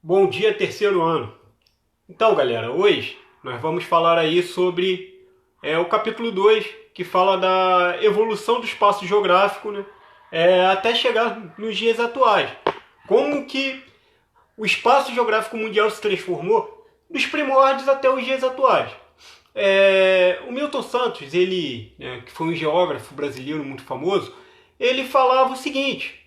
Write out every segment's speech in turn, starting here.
Bom dia, terceiro ano. Então, galera, hoje nós vamos falar aí sobre o capítulo 2, que fala da evolução do espaço geográfico, né, até chegar nos dias atuais. Como que o espaço geográfico mundial se transformou dos primórdios até os dias atuais. O Milton Santos, ele, que foi um geógrafo brasileiro muito famoso, ele falava o seguinte,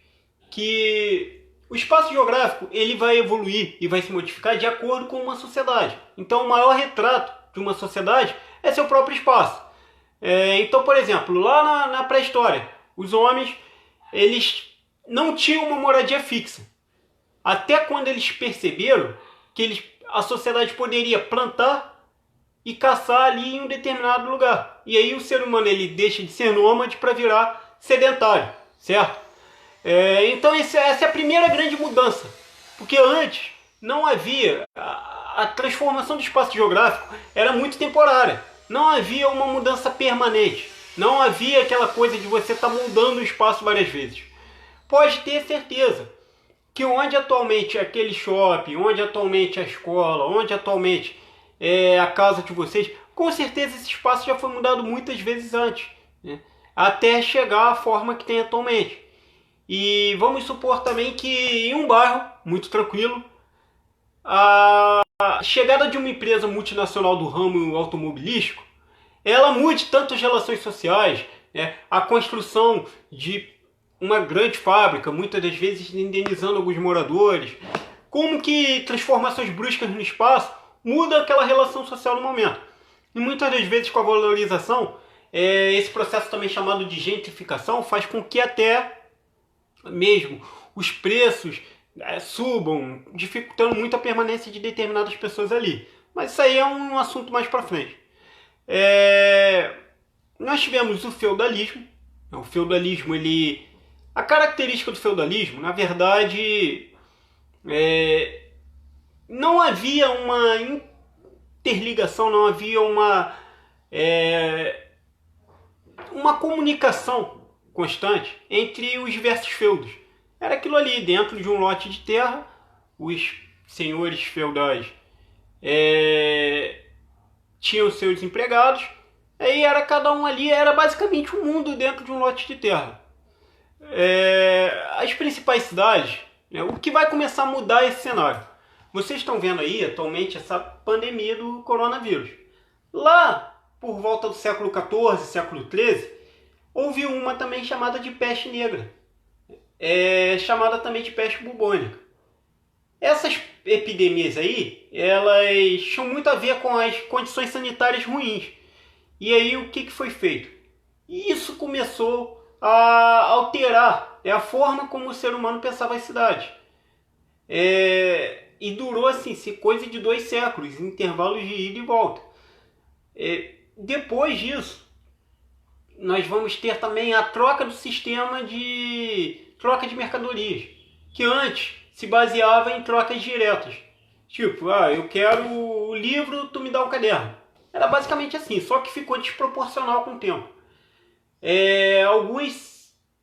que o espaço geográfico ele vai evoluir e vai se modificar de acordo com uma sociedade. Então, o maior retrato de uma sociedade é seu próprio espaço. Então, por exemplo, lá na pré-história, os homens eles não tinham uma moradia fixa. Até quando eles perceberam que a sociedade poderia plantar e caçar ali em um determinado lugar. E aí o ser humano ele deixa de ser nômade para virar sedentário, certo? Então essa é a primeira grande mudança, porque antes não havia a transformação do espaço geográfico era muito temporária, não havia uma mudança permanente, não havia aquela coisa de você estar mudando o espaço várias vezes. Pode ter certeza que onde atualmente é aquele shopping, onde atualmente é a escola, onde atualmente é a casa de vocês, com certeza esse espaço já foi mudado muitas vezes antes, né? Até chegar à forma que tem atualmente. E vamos supor também que em um bairro muito tranquilo, a chegada de uma empresa multinacional do ramo automobilístico, ela mude tanto as relações sociais, né, a construção de uma grande fábrica, muitas das vezes indenizando alguns moradores, como que transformações bruscas no espaço muda aquela relação social no momento. E muitas das vezes com a valorização, esse processo também chamado de gentrificação faz com que até mesmo os preços subam, dificultando muito a permanência de determinadas pessoas ali. Mas isso aí é um assunto mais para frente. Nós tivemos o feudalismo. O feudalismo, a característica do feudalismo, na verdade, não havia uma interligação, não havia uma comunicação constante entre os diversos feudos. Era aquilo ali, dentro de um lote de terra, os senhores feudais tinham seus empregados, aí era cada um ali, era basicamente um mundo dentro de um lote de terra. As principais cidades, o que vai começar a mudar esse cenário? Vocês estão vendo aí atualmente essa pandemia do coronavírus. Lá, por volta do século XIV, século XIII, houve uma também chamada de peste negra, chamada também de peste bubônica. Essas epidemias aí, elas tinham muito a ver com as condições sanitárias ruins. E aí o que foi feito? E isso começou a alterar a forma como o ser humano pensava as cidades. E durou assim, coisa de 2 séculos, intervalos de ida e volta. Depois disso, nós vamos ter também a troca do sistema de troca de mercadorias, que antes se baseava em trocas diretas. Tipo, eu quero o livro, tu me dá um caderno. Era basicamente assim, só que ficou desproporcional com o tempo.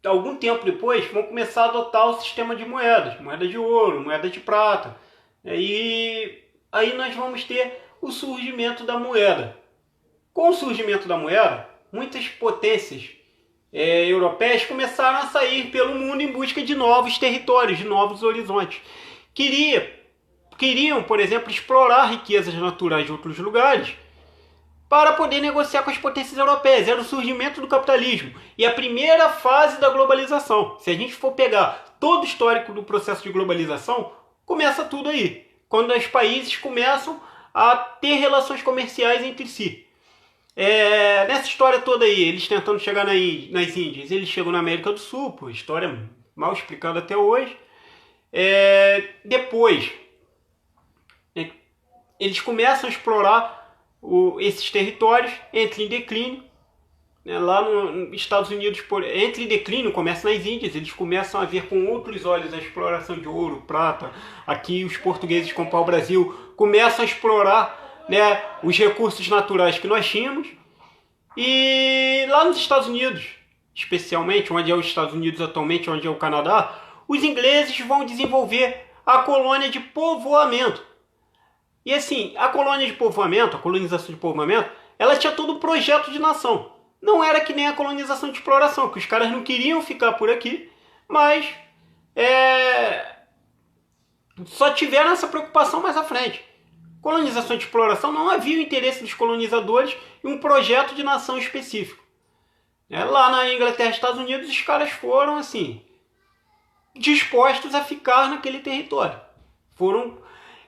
Algum tempo depois, vão começar a adotar o sistema de moedas, moeda de ouro, moeda de prata. E aí nós vamos ter o surgimento da moeda. Com o surgimento da moeda, muitas potências europeias começaram a sair pelo mundo em busca de novos territórios, de novos horizontes. Queriam, por exemplo, explorar riquezas naturais de outros lugares para poder negociar com as potências europeias. Era o surgimento do capitalismo e a primeira fase da globalização. Se a gente for pegar todo o histórico do processo de globalização, começa tudo aí, quando os países começam a ter relações comerciais entre si. Nessa história toda aí, eles tentando chegar nas Índias, eles chegam na América do Sul, pô, história mal explicada até hoje. Depois, eles começam a explorar esses territórios, entram em declínio. Lá nos Estados Unidos, entra em declínio, começa nas Índias, eles começam a ver com outros olhos a exploração de ouro, prata. Aqui os portugueses, como o Brasil, começam a explorar os recursos naturais que nós tínhamos. E lá nos Estados Unidos, especialmente, onde é os Estados Unidos atualmente, onde é o Canadá, os ingleses vão desenvolver a colônia de povoamento. E assim, a colônia de povoamento, a colonização de povoamento, ela tinha todo o projeto de nação. Não era que nem a colonização de exploração, que os caras não queriam ficar por aqui, mas só tiveram essa preocupação mais à frente. Colonização de exploração, não havia o interesse dos colonizadores em um projeto de nação específico. Lá na Inglaterra e Estados Unidos, os caras foram assim, dispostos a ficar naquele território.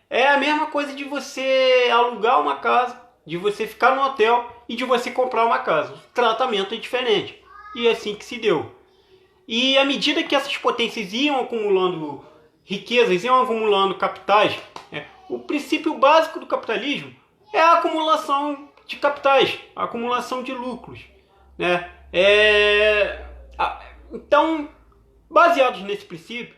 É a mesma coisa de você alugar uma casa, de você ficar no hotel e de você comprar uma casa. O tratamento é diferente. E é assim que se deu. E à medida que essas potências iam acumulando riquezas, iam acumulando capitais, o princípio básico do capitalismo é a acumulação de capitais, a acumulação de lucros. Então, baseados nesse princípio,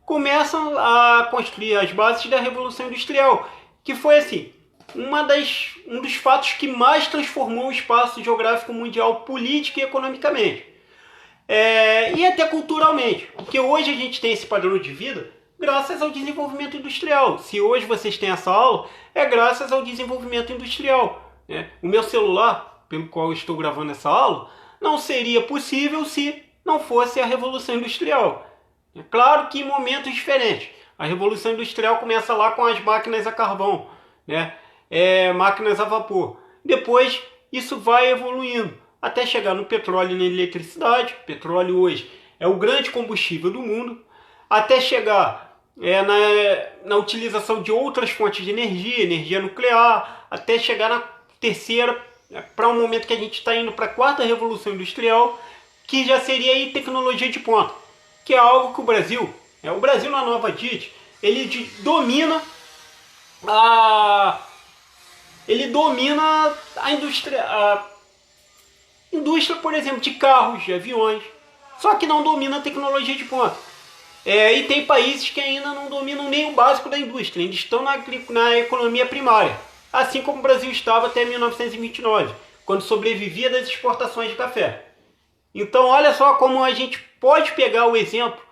começam a construir as bases da Revolução Industrial, que foi assim, um dos fatos que mais transformou o espaço geográfico mundial política e economicamente. E até culturalmente, porque hoje a gente tem esse padrão de vida graças ao desenvolvimento industrial. Se hoje vocês têm essa aula, é graças ao desenvolvimento industrial. O meu celular, pelo qual eu estou gravando essa aula, não seria possível se não fosse a Revolução Industrial. É claro que em momentos diferentes. A Revolução Industrial começa lá com as máquinas a carvão, máquinas a vapor. Depois isso vai evoluindo até chegar no petróleo e na eletricidade. O petróleo hoje é o grande combustível do mundo. Até chegar na utilização de outras fontes de energia, energia nuclear, até chegar na terceira, para um momento que a gente está indo para a quarta Revolução Industrial, que já seria aí tecnologia de ponta, que é algo que o Brasil na Nova DIT, ele domina a indústria, por exemplo, de carros, de aviões, só que não domina a tecnologia de ponta. E tem países que ainda não dominam nem o básico da indústria, ainda estão na economia primária, assim como o Brasil estava até 1929, quando sobrevivia das exportações de café. Então olha só como a gente pode pegar o exemplo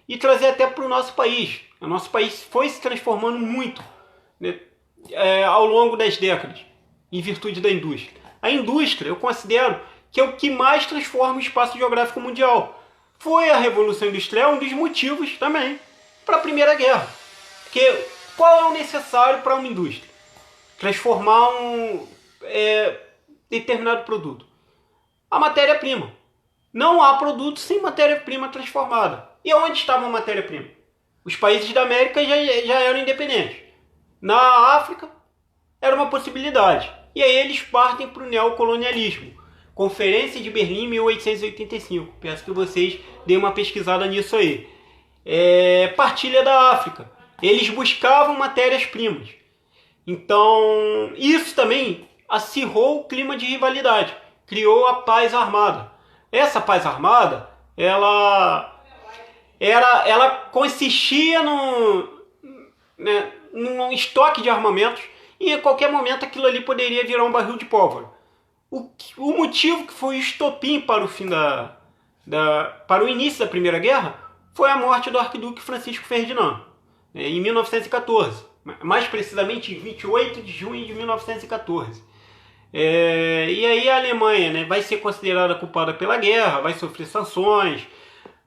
e trazer até para o nosso país. O nosso país foi se transformando muito ao longo das décadas, em virtude da indústria. A indústria, eu considero que é o que mais transforma o espaço geográfico mundial. Foi a Revolução Industrial um dos motivos também para a Primeira Guerra. Porque qual é o necessário para uma indústria? Transformar um determinado produto. A matéria-prima. Não há produto sem matéria-prima transformada. E onde estava a matéria-prima? Os países da América já eram independentes. Na África, era uma possibilidade. E aí eles partem para o neocolonialismo. Conferência de Berlim, 1885. Peço que vocês deem uma pesquisada nisso aí. Partilha da África. Eles buscavam matérias-primas. Então, isso também acirrou o clima de rivalidade. Criou a paz armada. Essa paz armada, ela consistia num estoque de armamentos e a qualquer momento aquilo ali poderia virar um barril de pólvora. O motivo que foi o estopim para o fim para o início da Primeira Guerra foi a morte do arquiduque Francisco Ferdinando, em 1914, mais precisamente em 28 de junho de 1914. E aí a Alemanha vai ser considerada culpada pela guerra, vai sofrer sanções,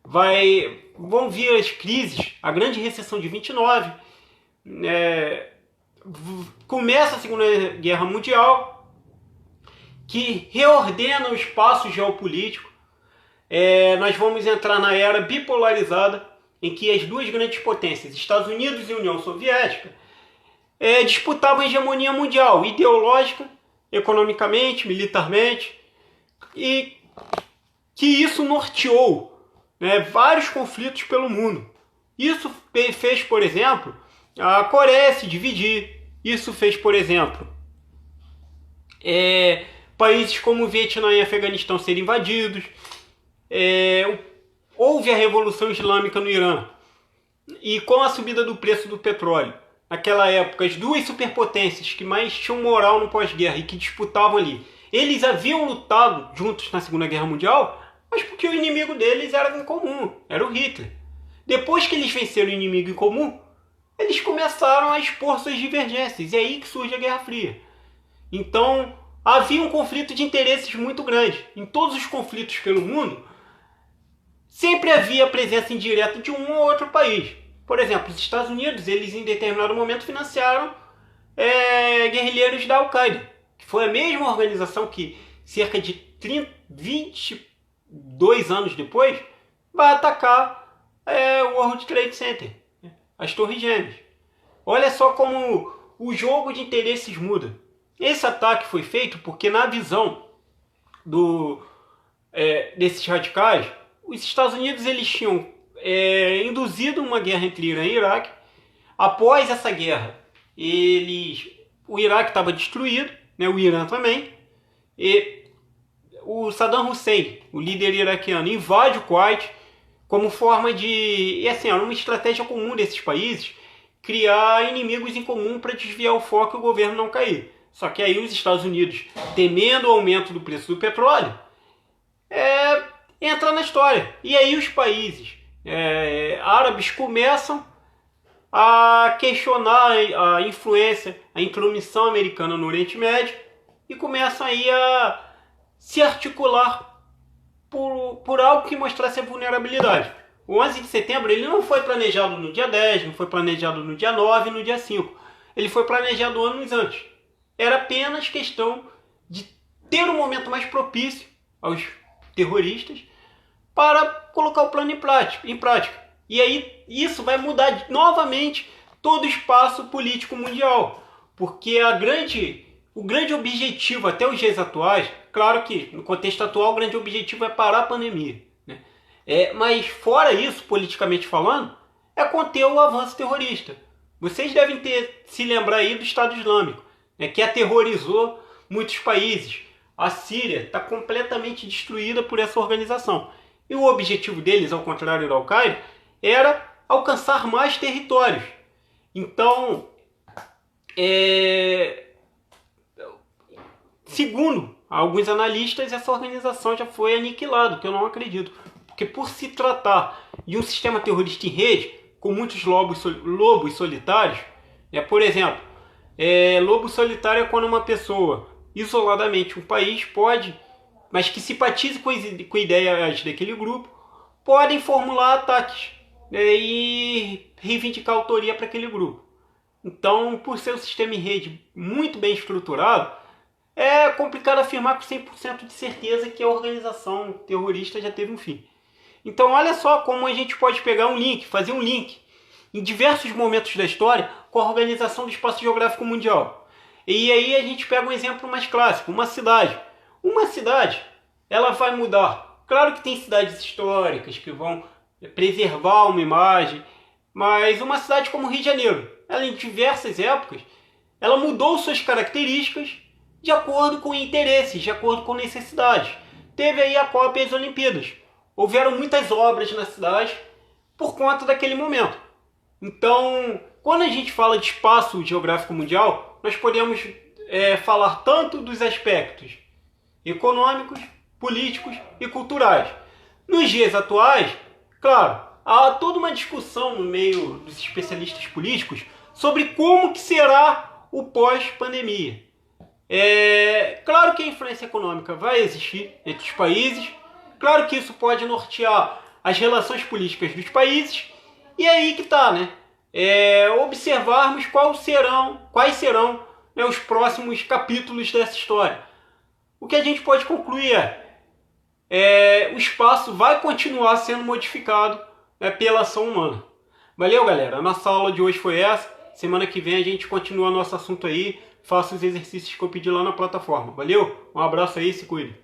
vão vir as crises, a grande recessão de 29, começa a Segunda Guerra Mundial, que reordena o espaço geopolítico. Nós vamos entrar na era bipolarizada, em que as duas grandes potências, Estados Unidos e União Soviética, disputavam a hegemonia mundial, ideológica, economicamente, militarmente, e que isso norteou vários conflitos pelo mundo. Isso fez, por exemplo, a Coreia se dividir. Isso fez, por exemplo, países como o Vietnã e Afeganistão serem invadidos. Houve a Revolução Islâmica no Irã. E com a subida do preço do petróleo, naquela época, as duas superpotências que mais tinham moral no pós-guerra e que disputavam ali, eles haviam lutado juntos na Segunda Guerra Mundial, mas porque o inimigo deles era em comum, era o Hitler. Depois que eles venceram o inimigo em comum, eles começaram a expor suas divergências. E é aí que surge a Guerra Fria. Então, havia um conflito de interesses muito grande. Em todos os conflitos pelo mundo, sempre havia a presença indireta de um ou outro país. Por exemplo, os Estados Unidos, eles em determinado momento financiaram guerrilheiros da Al-Qaeda, que foi a mesma organização que cerca de 22 anos depois vai atacar o World Trade Center, as Torres Gêmeas. Olha só como o jogo de interesses muda. Esse ataque foi feito porque, na visão desses radicais, os Estados Unidos eles tinham induzido uma guerra entre Irã e Iraque. Após essa guerra, o Iraque estava destruído, né, o Irã também, e o Saddam Hussein, o líder iraquiano, invade o Kuwait como forma de... E assim, era uma estratégia comum desses países criar inimigos em comum para desviar o foco e o governo não cair. Só que aí os Estados Unidos, temendo o aumento do preço do petróleo, entra na história. E aí os países árabes começam a questionar a influência, a intromissão americana no Oriente Médio e começam aí a se articular por algo que mostrasse a vulnerabilidade. O 11 de setembro ele não foi planejado no dia 10, não foi planejado no dia 9, no dia 5. Ele foi planejado anos antes. Era apenas questão de ter um momento mais propício aos terroristas para colocar o plano em prática. E aí isso vai mudar novamente todo o espaço político mundial. Porque o grande objetivo até os dias atuais, claro que no contexto atual o grande objetivo é parar a pandemia, né? Mas fora isso, politicamente falando, é conter o avanço terrorista. Vocês devem se lembrar aí do Estado Islâmico, né, que aterrorizou muitos países. A Síria está completamente destruída por essa organização. E o objetivo deles, ao contrário da Al-Qaeda, era alcançar mais territórios. Então, segundo alguns analistas, essa organização já foi aniquilada, o que eu não acredito. Porque por se tratar de um sistema terrorista em rede, com muitos lobos solitários, por exemplo, lobo solitário é quando uma pessoa, isoladamente, um país pode, mas que simpatize com ideias daquele grupo, podem formular ataques e reivindicar autoria para aquele grupo. Então, por ser um sistema em rede muito bem estruturado, é complicado afirmar com 100% de certeza que a organização terrorista já teve um fim. Então, olha só como a gente pode pegar fazer um link em diversos momentos da história com a organização do espaço geográfico mundial. E aí a gente pega um exemplo mais clássico, uma cidade. Uma cidade, ela vai mudar. Claro que tem cidades históricas que vão preservar uma imagem, mas uma cidade como o Rio de Janeiro, ela em diversas épocas, ela mudou suas características de acordo com interesses, de acordo com necessidades. Teve aí a Copa e as Olimpíadas. Houveram muitas obras na cidade por conta daquele momento. Então, quando a gente fala de espaço geográfico mundial, nós podemos falar tanto dos aspectos econômicos, políticos e culturais. Nos dias atuais, claro, há toda uma discussão no meio dos especialistas políticos sobre como que será o pós-pandemia. Claro que a influência econômica vai existir entre os países, claro que isso pode nortear as relações políticas dos países, e é aí que está, né? Observarmos quais serão os próximos capítulos dessa história. O que a gente pode concluir o espaço vai continuar sendo modificado pela ação humana. Valeu, galera. A nossa aula de hoje foi essa. Semana que vem a gente continua nosso assunto aí. Faça os exercícios que eu pedi lá na plataforma. Valeu? Um abraço aí, se cuide.